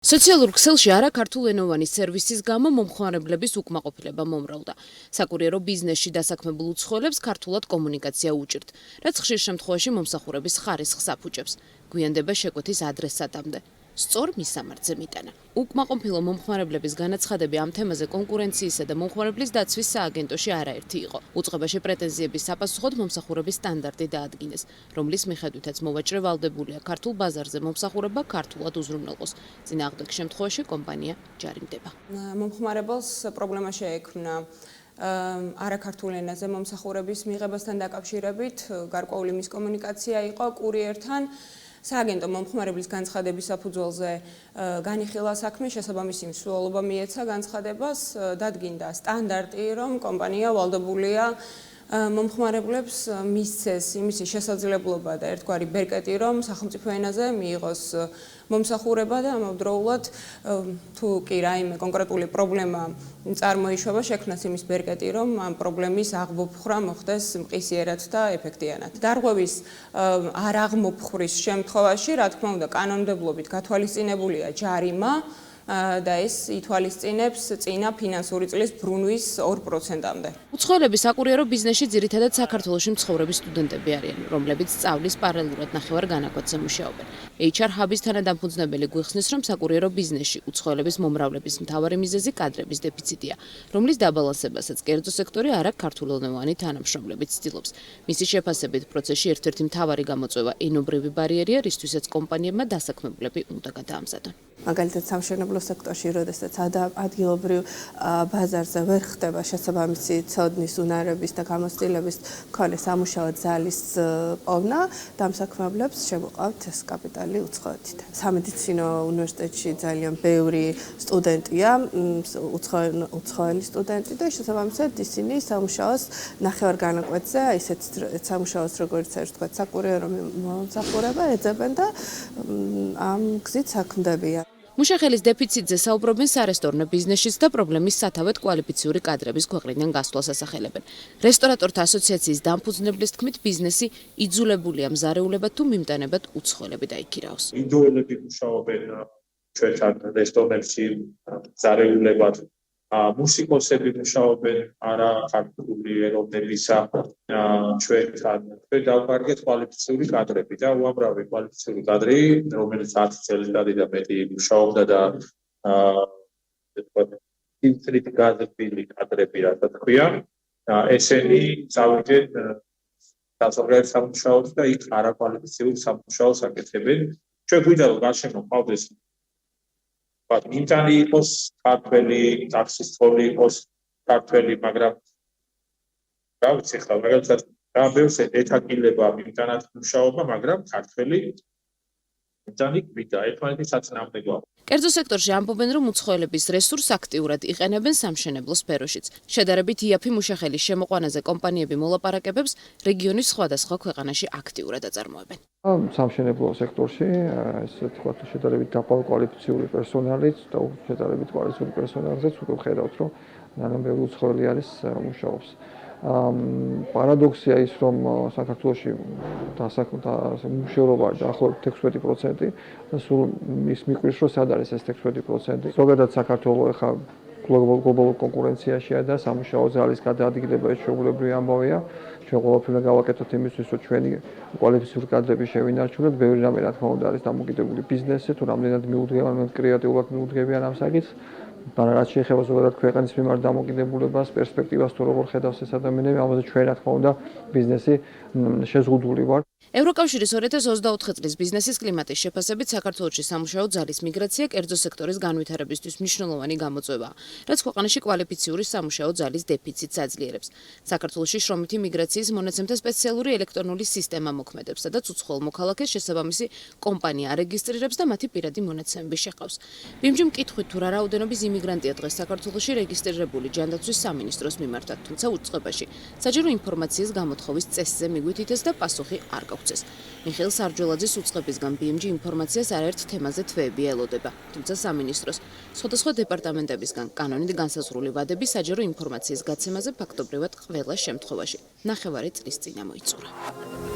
სოციალურ ქსელში არაქართულენოვანი სერვისის გამო მომხმარებლების უკმაყოფილება მომრავლდა. საკურიერო ბიზნესში დასაქმებულ უცხოელებს ქართულად კომუნიკაცია უჭირთ, რაც ხშირ შემთხვევაში მომსახურების ხარისხს აფუჭებს. გვიანდება შეკვეთის ადრესატამდე. სწორ მისამართზე მიტანა. უკმაყოფილო მომხმარებლების განაცხადები ამ თემაზე კონკურენციისა და მომხმარებლის დაცვის სააგენტოში არაერთი იყო. უწყებაში პრეტენზიების საპასუხოდ მომსახურების სტანდარტი დაადგინეს, რომლის მიხედვითაც მოვაჭრე ვალდებულია ქართულ ბაზარზე მომსახურება ქართულად უზრუნველყოს. წინააღმდეგ შემთხვევაში კომპანია ჯარიმდება. მომხმარებელს პრობლემა შეექმნა არაქართულ ენაზე მომსახურების მიღებასთან დაკავშირებით, გარკვეული მისკომუნიკაცია იყო კურიერთან. სააგენტო მომხმარებლის განცხადების საფუძველზე განიხილა საქმე, შესაბამისი მსვლელობა მიეცა განცხადებას, დადგინდა სტანდარტი, რომ კომპანია ვალდებულია მომხმარებლებს მისცეს იმისი შესაძლებლობა და ერთგვარი ბერკეტი, რომ სახელმწიფო ენაზე მიიღოს მომსახურება და ამავდროულად თუ კი რაიმე კონკრეტული პრობლემა წარმოიშვება, შექმნას იმის ბერკეტი, რომ ამ პრობლემის აღმოფხვრა მოხდეს მყისიერად და ეფექტიანად. დარღვევის არ აღმოფხვრის შემთხვევაში, რა თქმა უნდა, კანონმდებლობით გათვალისწინებულია ჯარიმა და ეს ითვალისწინებს წინა ფინანსური წლის ბრუნვის 2%-მდე. უცხოელები საკურიერო ბიზნესში ძირითადად საქართველოში მცხოვრები სტუდენტები არიან, რომლებიც სწავლის პარალელურად ნახევარ განაკვეთზე მუშაობენ. HR Hub-ის თანადამფუძნებელი გვიხსნის, რომ საკურიერო ბიზნესში უცხოელების მომრავლების მთავარი მიზეზი კადრების დეფიციტია, რომლის დაბალანსებასაც კერძო სექტორი არაქართულენოვანი თანამშრომლებით ცდილობს. მისი შეფასებით, პროცესში ერთ-ერთი მთავარი გამოწვევა ენობრივი ბარიერია, რისთვისაც კომპანიებმა დასაქმებულები უნდა გადაამზადონ. მაგალითად სამშენებლო სექტორში, როდესაც ადგილობრივ ბაზარზე ვერ ხდება შესაბამისი ცოდნის, უნარების და გამოცდილების მქონე სამუშაო ძალის პოვნა, დამსაქმებლებს შემოყავთ ეს კაპიტალი უცხოეთიდან. სამედიცინო უნივერსიტეტში ძალიან ბევრი სტუდენტია, უცხოელი სტუდენტი და შესაბამისად ისინი სამუშაოს ნახევარ განაკვეთზე, ისეთ სამუშაოს როგორც არის თქვა საკურიერო მომსახურება ეძებენ და ამ გზით საქმდებიან. მუშახელის დეფიციტზე საუბრობენ სარესტორნო ბიზნესშიც და პრობლემის სათავედ კვალიფიციური კადრების ქვეყნიდან გასვლას ასახელებენ. რესტორატორთა ასოციაციის დამფუძნებლის თქმით, ბიზნესი იძულებულია მზარეულებად თუ მიმტანებად უცხოელები დაიქირაოს. ინდოელები მუშაობენ ჩვენთან რესტორნებში მზარეულებად, მუსიკოსები მუშაობენ არაქართული ეროვნებისა ჩვენთან. ჩვენ დავკარგეთ კვალიფიციური კადრები და უამრავი კვალიფიციური კადრი, რომელიც 10 წელიწადი და მეტი მუშაობდა და ინფრით გაზრდილი კადრები, რასაც ქვია, ესენი წავიდნენ საზოგადოებრივ სამუშაოს და იქ არაკვალიფიციური სამუშაოს აკეთებენ. ჩვენ გვინდა რომ გარშემო ყავდეს მიმტანი იყოს ქართველი, ტაქსისტოლი იყოს ქართველი, მაგრამ რა ვიცი ხა, მაგალითად რა ბევრს ეთაკილება მიმტანად მუშაობა, მაგრამ ქართველი მიმტანი გვიდა, ერთმანეთის საწინააღმდეგოა. კერძო სექტორში ამბობენ, რომ უცხოელების რესურსს აქტიურად იყენებენ სამშენებლო სფეროშიც. შედარებით იაფი მუშახელის შემოყვანაზე კომპანიები მოლაპარაკებებს რეგიონის სხვადასხვა ქვეყანაში აქტიურად აწარმოებენ. სამშენებლო სექტორში, ესე თქვა, შედარებით დაკვალიფიციური პერსონალიც და შედარებით კვალიფიციური პერსონალზეც უკვე ხედავთ, რომ ძალიან ბევრი უცხოელი არის მუშაობს. პარადოქსია ის, რომ საქართველოში მუშაობა დაახლოებით 16% და სულ ის მიყვირს, რომ სად არის ეს 16%. ზოგადად საქართველოს ახლა გლობალურ კონკურენციაშია და სამუშაო ძალის გადაადგილება ეს შეუულებრივი ამბავია. ჩვენ ყველაფერი გავაკეთოთ იმისთვის, რომ ჩვენი კვალიფიციური კადრები შევინარჩუნოთ. ბევრი რამე რა თქმა უნდა არის დამოკიდებული ბიზნესზე, თუ რამდენად მიუძღებიან, კრეატიულად მიუძღებიან ამ საკითხს. მაგრამ რაც შეეხება ზოგადად ქვეყნის მიმართ დამოკიდებულებას, პერსპექტივას თუ როგორ ხედავს ეს ადამიანები, ამაზე ჩვენ რა თქმა უნდა ბიზნესი შეზღუდული ვართ. ევროკავშირის 2024 წლის ბიზნესის კლიმატის შეფასებით საქართველოში სამუშაო ძალის მიგრაცია კერძო სექტორის განვითარებისთვის მნიშვნელოვანი გამოწვევაა, რაც ქვეყანაში კვალიფიციური სამუშაო ძალის დეფიციტს აძლიერებს. საქართველოში შრომითი მიგრაციის მონაცემთა სპეციალური ელექტრონული სისტემა მოქმედებს, სადაც უცხოელ მოქალაქეს შესაბამისი კომპანია არეგისტრირებს და მათი პირადი მონაცემები შეყავს. ბიმჯი მკითხვით თუ რა რაოდენობის იმიგრანტია დღეს საქართველოში რეგისტრირებული ჯანდაცვის სამინისტროს მიმართად, თუმცა უწყებაში საჯარო ინფორმაციის გამოთხოვის წესზე მიგვითითეს და პასუხი არ გაგვცეს. მიხეილ სარჯველაძის უწყებისგან BMG ინფორმაციას არაერთ თემაზე თვეები ელოდება, თუმცა სამინისტროს სხვადასხვა დეპარტამენტებისგან კანონით განსაზღვრული ვადები საჯარო ინფორმაციის გაცემაზე ფაქტობრივად ყველა შემთხვევაში ნახევარი წლის წინ მოიწურა.